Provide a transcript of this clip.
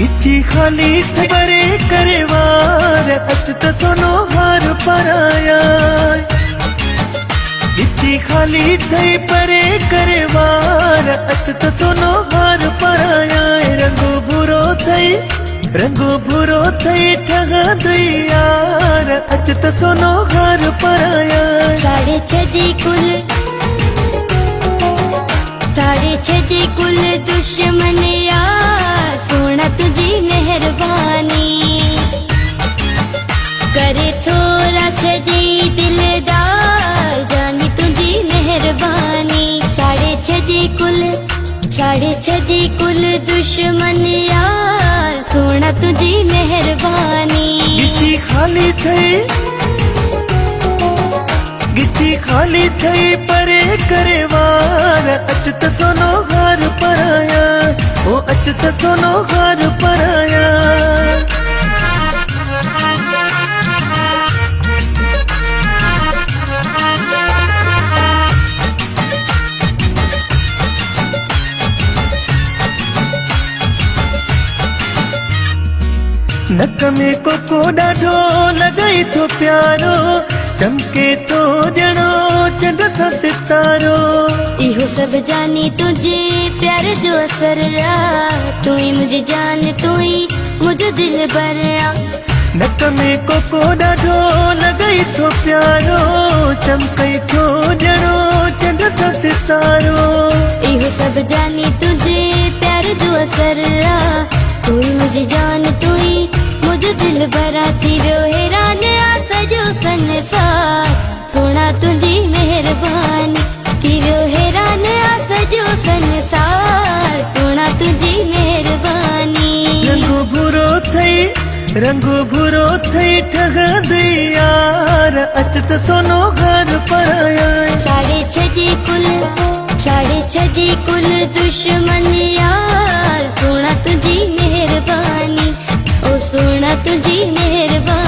इची खाली थई परे करे वार अच त सोनो हार पराया। इची खाली थई परे करे वार अच त सोनो हार पराया। रंगो भूरो थई ठगा दुई यार अच त सोनो हार पराया। साढ़े छह कुल दुश्मन यार सोना तुझी मेहरबानी करे थोड़ा छजी दिलदार जानी तुझी मेहरबानी। साढ़े छह कुल दुश्मन यार सोना तुझी मेहरबानी। गिची खाली थई परे करे वार अच त सोनो हार पराया। ओ अच त सोनो हार पराया। नक में को ॾाढो लॻई थो प्यारो चमके तो जणो चंड सा सितारो। इहो सब जानी तुझे प्यार जो असर आ तू ही मुझे जान तू ही मुझे दिल भरिया। नक में को ॾाढो लॻई थो प्यारो चमके तो जणो चंड सा सितारो। इहो सब जानी तुझे प्यार जो असर आ तू ही मुझे जान तू ही मुझे दिल भरा। थी वियो हैरान आ सजो संसार सोना तुझी मेहरबानी। थी वियो हैरान आ सजो संसार सोना तुझी मेहरबानी। रंगो भूरो थई ठगा दुई यार अच त सोनो हार पराया। साढ़े छह कुल दुश्मन यार सोना तुझी मेहरबानी। ओ सोना तुझी मेहरबानी।